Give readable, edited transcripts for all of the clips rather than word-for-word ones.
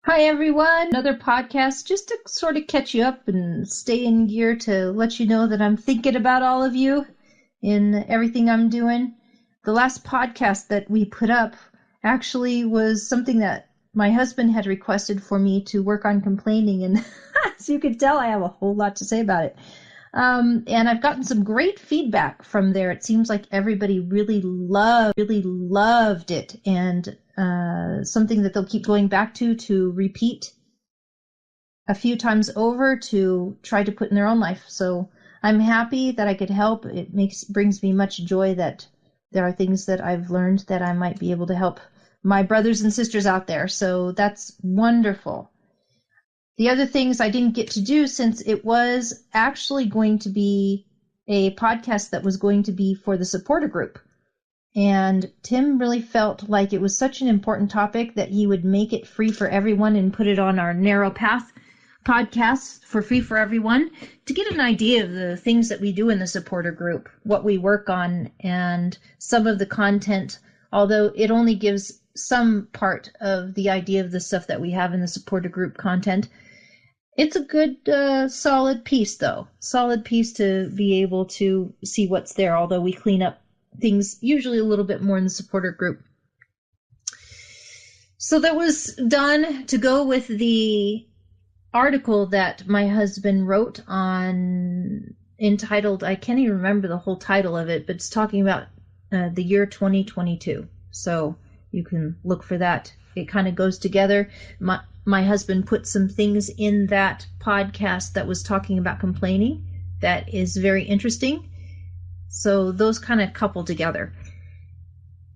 Hi, everyone. Another podcast just to sort of catch you up and stay in gear to let you know that I'm thinking about all of you in everything I'm doing. The last podcast that we put up actually was something that my husband had requested for me to work on complaining, and as you can tell, I have a whole lot to say about it. And I've gotten some great feedback from there. It seems like everybody really loved it, and something that they'll keep going back to repeat a few times over to try to put in their own life. So I'm happy that I could help. It brings me much joy that there are things that I've learned that I might be able to help my brothers and sisters out there. So that's wonderful. The other things I didn't get to do, since it was actually going to be a podcast that was going to be for the supporter group. And Tim really felt like it was such an important topic that he would make it free for everyone and put it on our Narrow Path podcast for free for everyone to get an idea of the things that we do in the supporter group, what we work on, and some of the content, although it only gives some part of the idea of the stuff that we have in the supporter group content. It's a good, solid piece, though. Solid piece to be able to see what's there, although we clean up things usually a little bit more in the supporter group. So that was done to go with the article that my husband wrote entitled, I can't even remember the whole title of it, but it's talking about the year 2022. So you can look for that. It kind of goes together. My husband put some things in that podcast that was talking about complaining that is very interesting. So those kind of couple together.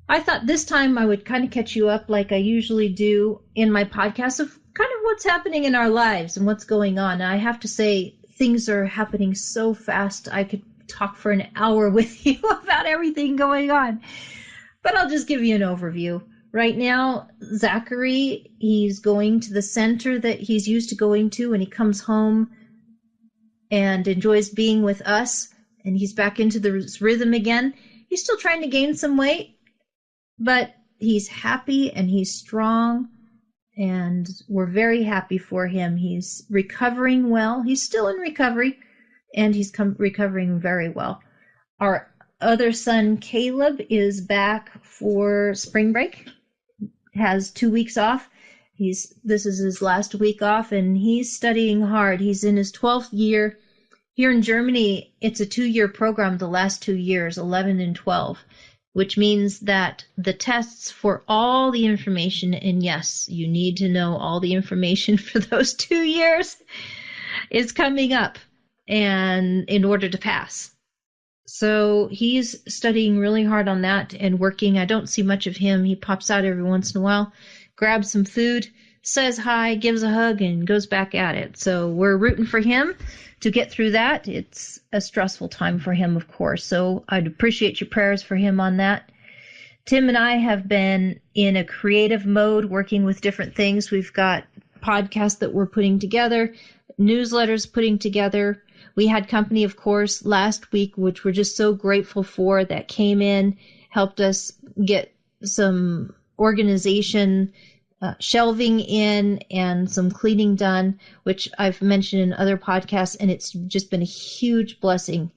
I thought this time I would kind of catch you up like I usually do in my podcast of kind of what's happening in our lives and what's going on. And I have to say, things are happening so fast. I could talk for an hour with you about everything going on. But I'll just give you an overview. Right now, Zachary, he's going to the center that he's used to going to, and he comes home and enjoys being with us, and he's back into the rhythm again. He's still trying to gain some weight, but he's happy and he's strong, and we're very happy for him. He's recovering well. He's still in recovery, and he's recovering very well. Our other son, Caleb, is back for spring break. Has 2 weeks off. This is his last week off, and he's studying hard. He's in his 12th year. Here in Germany, it's a 2-year program, the last 2 years, 11 and 12, which means that the tests for all the information, and yes, you need to know all the information for those 2 years, is coming up, and in order to pass. So he's studying really hard on that and working. I don't see much of him. He pops out every once in a while, grabs some food, says hi, gives a hug, and goes back at it. So we're rooting for him to get through that. It's a stressful time for him, of course. So I'd appreciate your prayers for him on that. Tim and I have been in a creative mode working with different things. We've got podcasts that we're putting together, newsletters putting together. We had company, of course, last week, which we're just so grateful for, that came in, helped us get some organization, shelving in, and some cleaning done, which I've mentioned in other podcasts, and it's just been a huge blessing.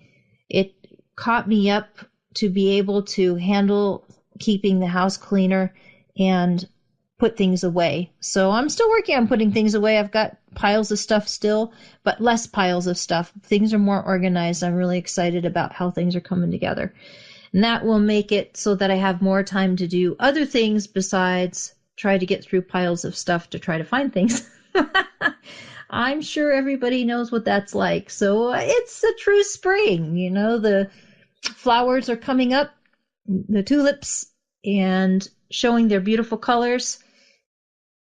It caught me up to be able to handle keeping the house cleaner and put things away. So I'm still working on putting things away. I've got piles of stuff still, but less piles of stuff. Things are more organized. I'm really excited about how things are coming together. And that will make it so that I have more time to do other things besides try to get through piles of stuff to try to find things. I'm sure everybody knows what that's like. So it's a true spring. You know, the flowers are coming up, the tulips, and showing their beautiful colors.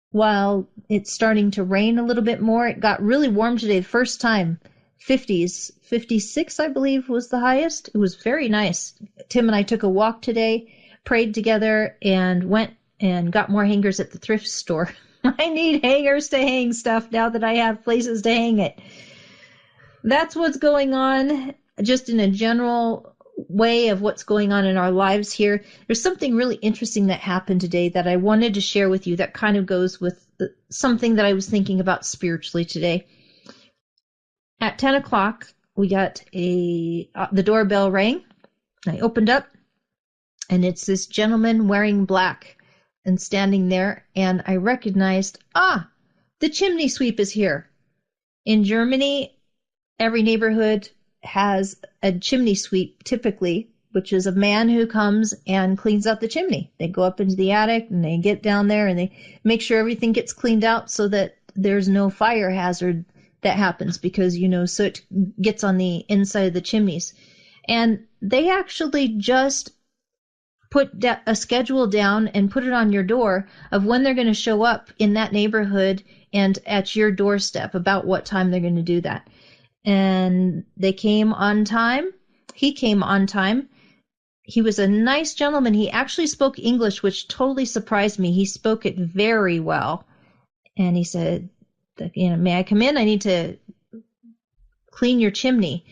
While it's starting to rain a little bit more, it got really warm today, the first time. 50s, 56, I believe, was the highest. It was very nice. Tim and I took a walk today, prayed together, and went and got more hangers at the thrift store. I need hangers to hang stuff now that I have places to hang it. That's what's going on, just in a general way of what's going on in our lives here, there's something really interesting that happened today that I wanted to share with you that kind of goes with something that I was thinking about spiritually today. At 10 o'clock, we got the doorbell rang. I opened up, and it's this gentleman wearing black and standing there, and I recognized, the chimney sweep is here. In Germany, every neighborhood has a chimney sweep typically, which is a man who comes and cleans out the chimney. They go up into the attic and they get down there and they make sure everything gets cleaned out so that there's no fire hazard that happens, because, soot gets on the inside of the chimneys. And they actually just put a schedule down and put it on your door of when they're going to show up in that neighborhood and at your doorstep, about what time they're going to do that. And they came on time. He came on time. He was a nice gentleman. He actually spoke English, which totally surprised me. He spoke it very well. And he said, may I come in? I need to clean your chimney.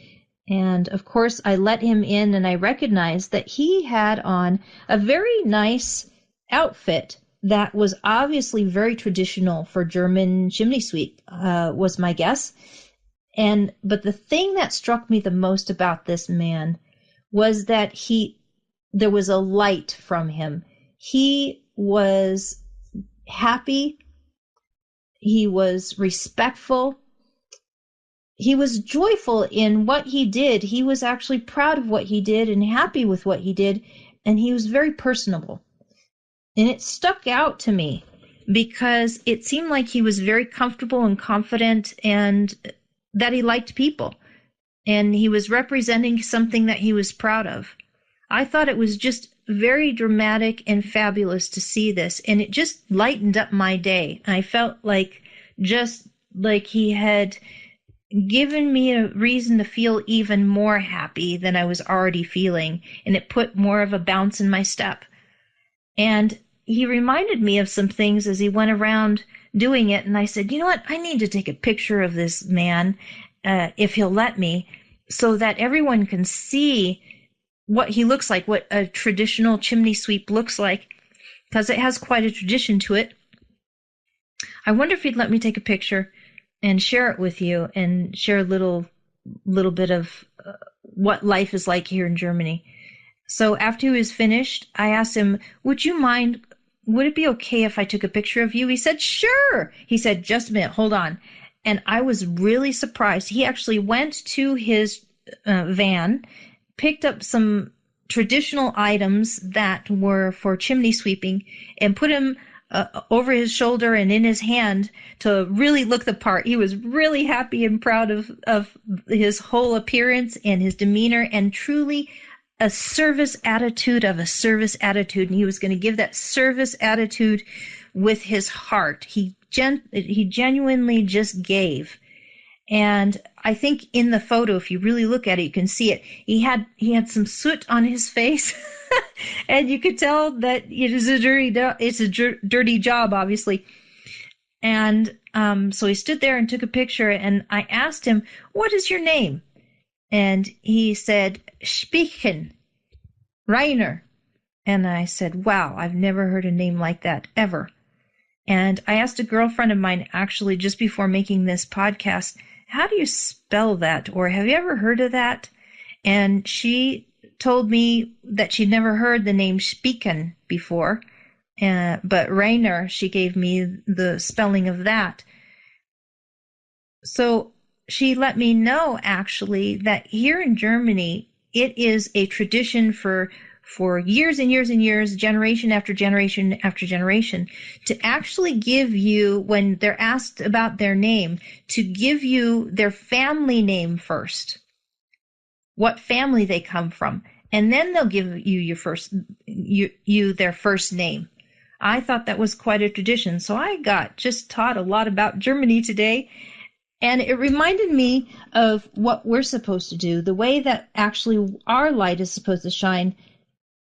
And of course, I let him in, and I recognized that he had on a very nice outfit that was obviously very traditional for German chimney sweep, was my guess. But the thing that struck me the most about this man was that there was a light from him. He was happy. He was respectful. He was joyful in what he did. He was actually proud of what he did and happy with what he did. And he was very personable. And it stuck out to me because it seemed like he was very comfortable and confident, and that he liked people, and he was representing something that he was proud of. I thought it was just very dramatic and fabulous to see this, and it just lightened up my day. I felt like he had given me a reason to feel even more happy than I was already feeling, and it put more of a bounce in my step. And he reminded me of some things as he went around doing it, and I said, you know what, I need to take a picture of this man, if he'll let me, so that everyone can see what he looks like, what a traditional chimney sweep looks like, because it has quite a tradition to it. I wonder if he'd let me take a picture and share it with you, and share a little bit of what life is like here in Germany. So after he was finished, I asked him, would it be okay if I took a picture of you? He said, sure. He said, just a minute, hold on. And I was really surprised. He actually went to his van, picked up some traditional items that were for chimney sweeping, and put them over his shoulder and in his hand to really look the part. He was really happy and proud of his whole appearance and his demeanor, and truly a service attitude, and he was going to give that service attitude with his heart. He genuinely just gave. And I think in the photo, if you really look at it, you can see it. He had some soot on his face, and you could tell that it's a dirty job, obviously. And so he stood there and took a picture, and I asked him, what is your name? And he said, Spieken, Rainer. And I said, wow, I've never heard a name like that, ever. And I asked a girlfriend of mine, actually, just before making this podcast, how do you spell that? Or have you ever heard of that? And she told me that she'd never heard the name Spieken before. But Rainer, she gave me the spelling of that. So she let me know, actually, that here in Germany, it is a tradition for years and years and years, generation after generation after generation, to actually give you, when they're asked about their name, to give you their family name first, what family they come from, and then they'll give you their first name. I thought that was quite a tradition, so I got just taught a lot about Germany today. And it reminded me of what we're supposed to do, the way that actually our light is supposed to shine.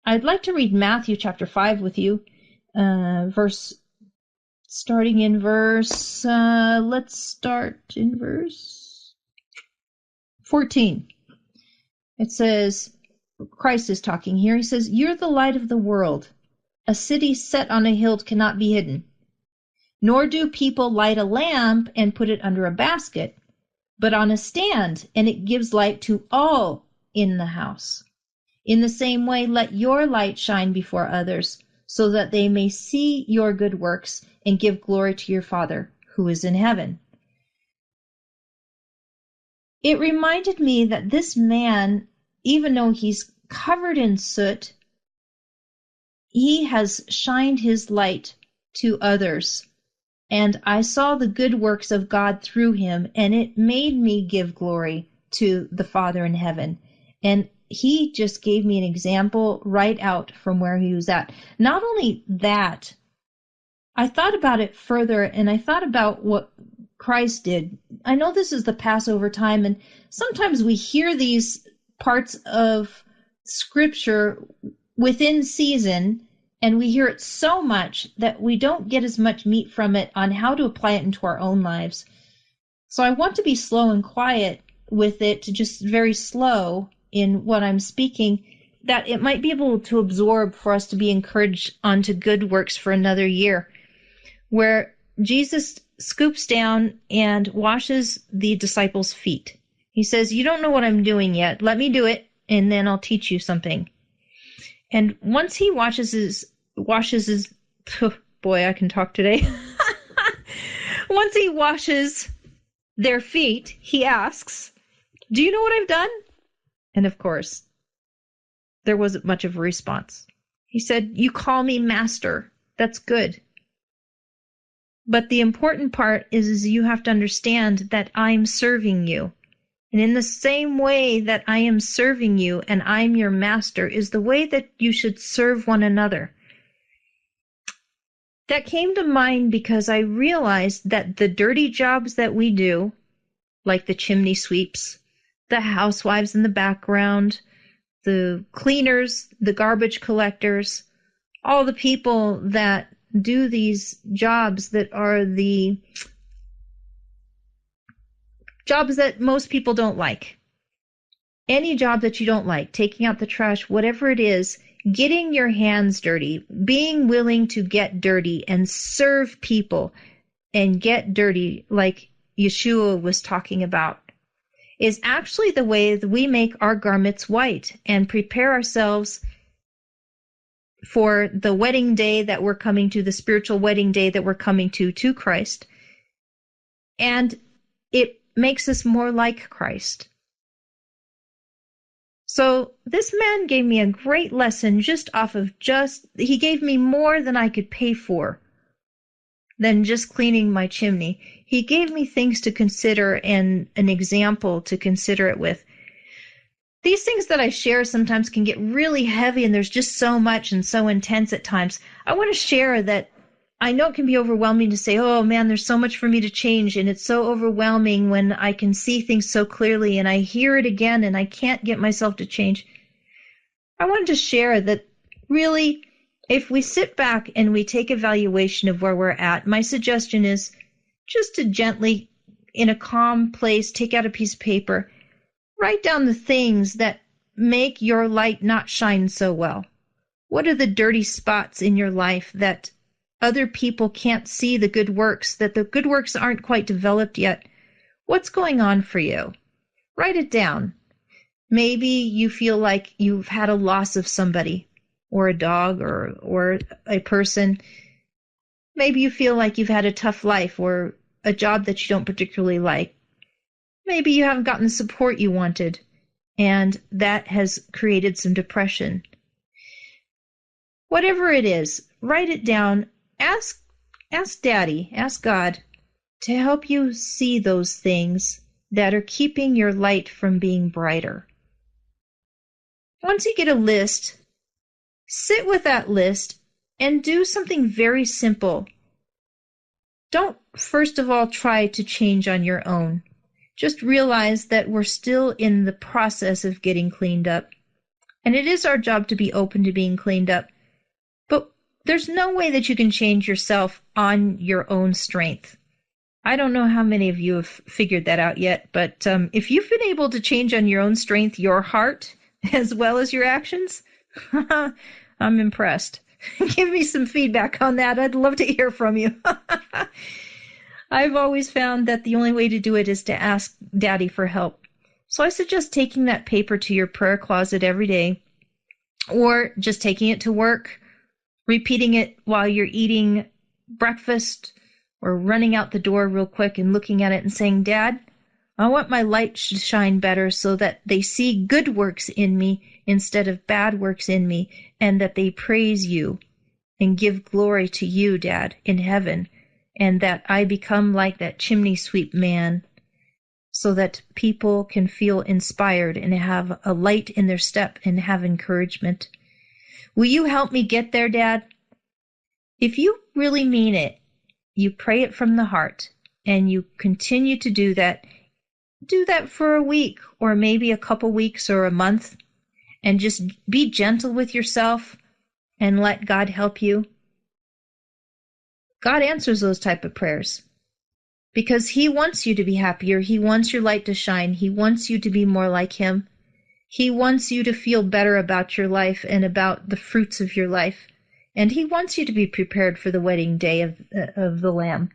I'd like to read Matthew chapter 5 with you, starting in verse, let's start in verse 14. It says, Christ is talking here. He says, "You're the light of the world. A city set on a hill cannot be hidden. Nor do people light a lamp and put it under a basket, but on a stand, and it gives light to all in the house. In the same way, let your light shine before others, so that they may see your good works and give glory to your Father who is in heaven." It reminded me that this man, even though he's covered in soot, he has shined his light to others. And I saw the good works of God through him, and it made me give glory to the Father in heaven. And he just gave me an example right out from where he was at. Not only that, I thought about it further, and I thought about what Christ did. I know this is the Passover time, and sometimes we hear these parts of Scripture within season, and we hear it so much that we don't get as much meat from it on how to apply it into our own lives. So I want to be slow and quiet with it, just very slow in what I'm speaking, that it might be able to absorb for us to be encouraged onto good works for another year, where Jesus scoops down and washes the disciples' feet. He says, "You don't know what I'm doing yet. Let me do it, and then I'll teach you something." And once he washes his, boy, I can talk today. Once he washes their feet, he asks, "Do you know what I've done?" And of course, there wasn't much of a response. He said, "You call me master. That's good. But the important part is you have to understand that I'm serving you. And in the same way that I am serving you and I'm your master is the way that you should serve one another." That came to mind because I realized that the dirty jobs that we do, like the chimney sweeps, the housewives in the background, the cleaners, the garbage collectors, all the people that do these jobs that are the jobs that most people don't like. Any job that you don't like, taking out the trash, whatever it is, getting your hands dirty, being willing to get dirty and serve people and get dirty like Yeshua was talking about, is actually the way that we make our garments white and prepare ourselves for the wedding day that we're coming to, the spiritual wedding day that we're coming to Christ. And it makes us more like Christ. So this man gave me a great lesson just off of he gave me more than I could pay for than just cleaning my chimney. He gave me things to consider and an example to consider it with. These things that I share sometimes can get really heavy, and there's just so much and so intense at times. I want to share that I know it can be overwhelming to say, "Oh man, there's so much for me to change," and it's so overwhelming when I can see things so clearly and I hear it again and I can't get myself to change. I wanted to share that really, if we sit back and we take evaluation of where we're at, my suggestion is just to gently, in a calm place, take out a piece of paper, write down the things that make your light not shine so well. What are the dirty spots in your life that other people can't see the good works, that the good works aren't quite developed yet? What's going on for you? Write it down. Maybe you feel like you've had a loss of somebody, or a dog, or a person. Maybe you feel like you've had a tough life or a job that you don't particularly like. Maybe you haven't gotten the support you wanted, and that has created some depression. Whatever it is, write it down. Ask Daddy, ask God to help you see those things that are keeping your light from being brighter. Once you get a list, sit with that list and do something very simple. Don't, first of all, try to change on your own. Just realize that we're still in the process of getting cleaned up. And it is our job to be open to being cleaned up. But there's no way that you can change yourself on your own strength. I don't know how many of you have figured that out yet, but if you've been able to change on your own strength, your heart, as well as your actions? I'm impressed. Give me some feedback on that. I'd love to hear from you. I've always found that the only way to do it is to ask Daddy for help. So I suggest taking that paper to your prayer closet every day, or just taking it to work, repeating it while you're eating breakfast, or running out the door real quick and looking at it and saying, Dad, I want my light to shine better so that they see good works in me instead of bad works in me, and that they praise you and give glory to you, Dad, in heaven, and that I become like that chimney sweep man so that people can feel inspired and have a light in their step and have encouragement. Will you help me get there, Dad? If you really mean it, you pray it from the heart, and you continue to do that for a week or maybe a couple weeks or a month, and just be gentle with yourself and let God help you. God answers those type of prayers because He wants you to be happier. He wants your light to shine. He wants you to be more like Him. He wants you to feel better about your life and about the fruits of your life. And He wants you to be prepared for the wedding day of the Lamb.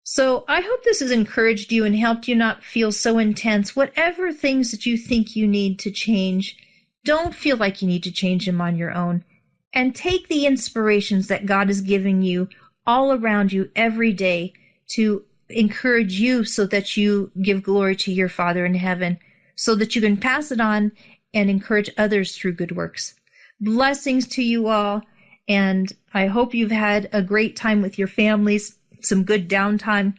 So I hope this has encouraged you and helped you not feel so intense. Whatever things that you think you need to change, don't feel like you need to change them on your own. And take the inspirations that God is giving you all around you every day to encourage you so that you give glory to your Father in heaven, so that you can pass it on and encourage others through good works. Blessings to you all, and I hope you've had a great time with your families, some good downtime,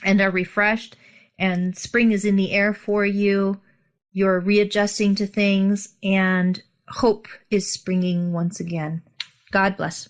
and are refreshed, and spring is in the air for you. You're readjusting to things, and hope is springing once again. God bless.